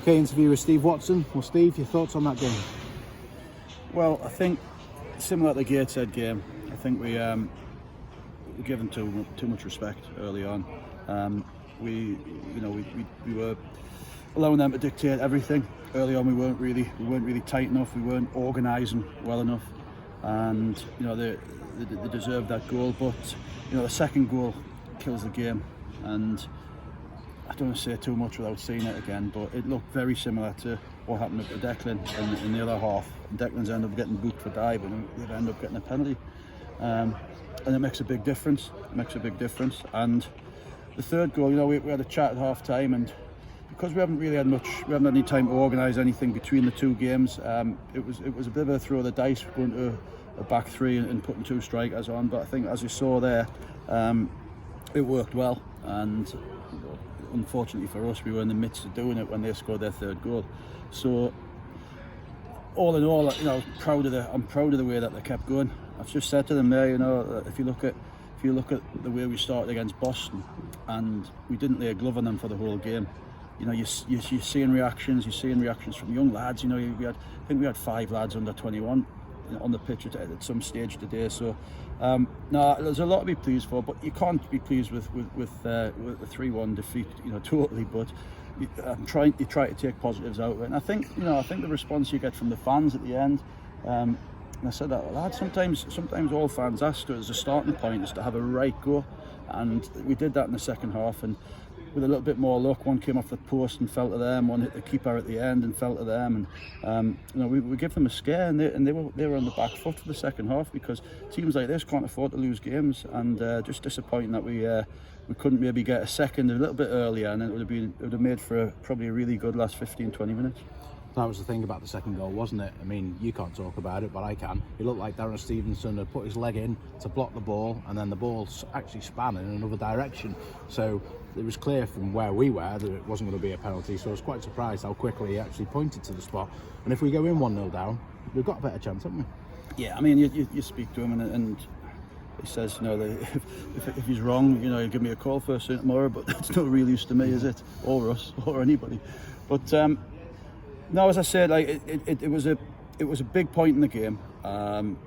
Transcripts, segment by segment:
Okay, interview with Steve Watson. Well, Steve, your thoughts on that game? Well, I think similar to the Gateshead game, I think we gave them too much respect early on. We were allowing them to dictate everything early on. We weren't really tight enough. We weren't organising well enough, and they deserved that goal. But the second goal kills the game, and I don't want to say too much without seeing it again, but it looked very similar to what happened to Declan in the other half. And Declan's ended up getting booked for dive, and they end up getting a penalty, and it makes a big difference. And the third goal, we had a chat at half time, and because we haven't had any time to organise anything between the two games, it was a bit of a throw of the dice going to a back three and putting two strikers on. But I think, as you saw there, it worked well, and unfortunately for us, we were in the midst of doing it when they scored their third goal. So all in all, I'm proud of the way that they kept going. I've just said to them there, if you look at the way we started against Boston, and we didn't lay a glove on them for the whole game. You're seeing reactions. You're seeing reactions from young lads. I think we had 5 lads under 21 on the pitch at some stage today. So there's a lot to be pleased for, but you can't be pleased with the 3-1 defeat, totally. But you try to take positives out of it, and I think the response you get from the fans at the end. And I said that, lad, sometimes all fans ask as a starting point is to have a right go, and we did that in the second half, and with a little bit more luck, one came off the post and fell to them, one hit the keeper at the end and fell to them, and we give them a scare, and they were on the back foot for the second half, because teams like this can't afford to lose games, and just disappointing that we couldn't maybe get a second a little bit earlier, and it would have made for probably a really good last 15-20 minutes. That was the thing about the second goal, wasn't it? I mean, you can't talk about it, but I can. It looked like Darren Stevenson had put his leg in to block the ball, and then the ball actually span in another direction. So it was clear from where we were that it wasn't going to be a penalty. So I was quite surprised how quickly he actually pointed to the spot. And if we go in 1-0 down, we've got a better chance, haven't we? Yeah, I mean, you speak to him, and he says, if he's wrong, he'll give me a call first thing tomorrow. But that's no real use to me, is it? Or us, or anybody. But no, as I said, it was a big point in the game, and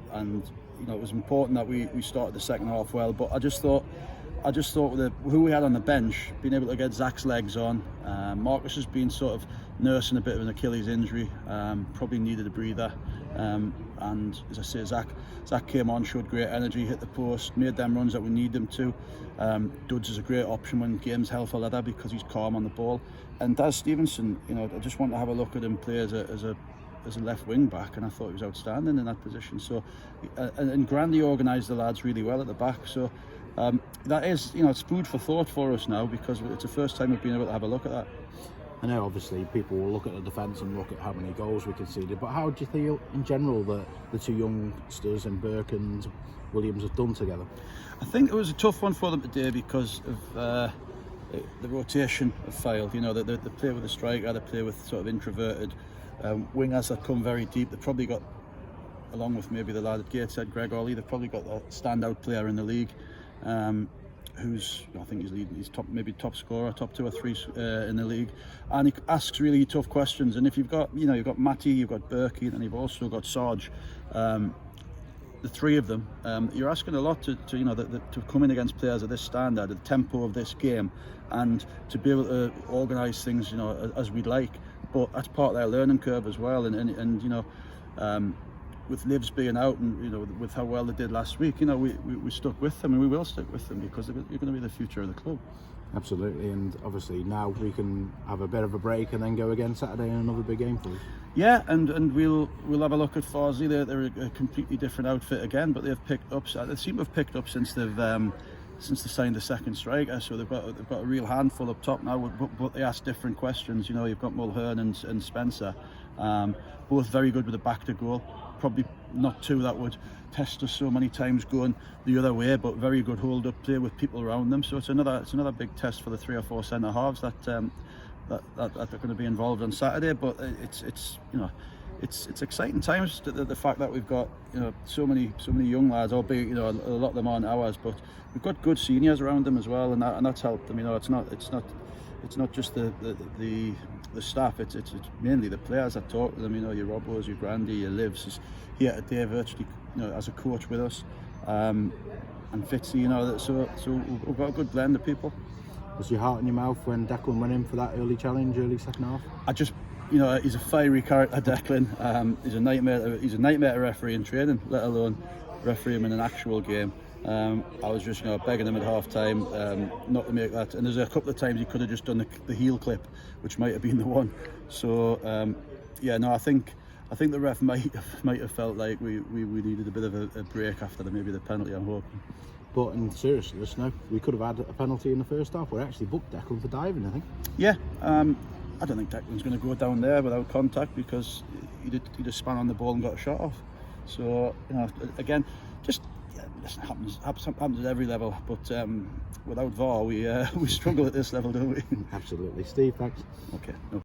it was important that we started the second half well. But I just thought with who we had on the bench, being able to get Zach's legs on, Marcus has been sort of nursing a bit of an Achilles injury, probably needed a breather, and as I say, Zach came on, showed great energy, hit the post, made them runs that we need them to. Dudds is a great option when games hell for leather because he's calm on the ball. And Daz Stevenson, I just want to have a look at him play as a left wing back, and I thought he was outstanding in that position. So, and Grandy organised the lads really well at the back. So that is, it's food for thought for us now, because it's the first time we've been able to have a look at that. I know obviously people will look at the defence and look at how many goals we conceded, but how do you feel in general that the two youngsters in Burke and Williams have done together? I think it was a tough one for them today because of the rotation of Fylde. They play with a striker, they play with sort of introverted wingers that come very deep. They've probably got, along with maybe the lad at Gateshead, Greg Ollie, they've probably got a standout player in the league, who's, I think he's leading, he's top scorer, top 2 or 3 in the league, and he asks really tough questions. And if you've got Matty, you've got Berkey, and you've also got Sarge, the 3 of them, you're asking a lot to come in against players of this standard, the tempo of this game, and to be able to organise things as we'd like. But that's part of their learning curve as well, and with Livs being out, and with how well they did last week, we stuck with them, and we will stick with them, because they're going to be the future of the club. Absolutely, and obviously now we can have a bit of a break and then go again Saturday in another big game for us. Yeah, and we'll have a look at Farsley. They're a completely different outfit again, but they seem to have picked up since they signed the second striker. So they've got a real handful up top now, but they ask different questions. You've got Mulhern and Spencer, both very good with the back to goal. Probably not 2 that would test us so many times going the other way, but very good hold up play with people around them. So it's another big test for the 3 or 4 centre halves that are going to be involved on Saturday. But it's exciting times. The fact that we've got so many young lads, albeit a lot of them aren't ours, but we've got good seniors around them as well, and that's helped them. It's not it's not just the staff. It's mainly the players that talk to them. You know, your Robbos, your Grandy, your Livs is here today virtually, you know, as a coach with us, and Fitzy. You know, so we've got a good blend of people. Was your heart in your mouth when Declan went in for that early challenge, early second half? You know, he's a fiery character, Declan. He's a nightmare. He's a nightmare to referee in training, let alone referee him in an actual game. I was just, you know, begging him at half time not to make that. And there's a couple of times he could have just done the heel clip, which might have been the one. So yeah, no, I think the ref might have felt like we needed a bit of a break after maybe the penalty, I'm hoping. But in seriousness, no, we could have had a penalty in the first half. We actually booked Declan for diving, I think. Yeah, I don't think Declan's going to go down there without contact, because he just span on the ball and got a shot off. So, you know, again, just this happens at every level. But without VAR, we struggle at this level, don't we? Absolutely, Steve. Thanks. Okay. No.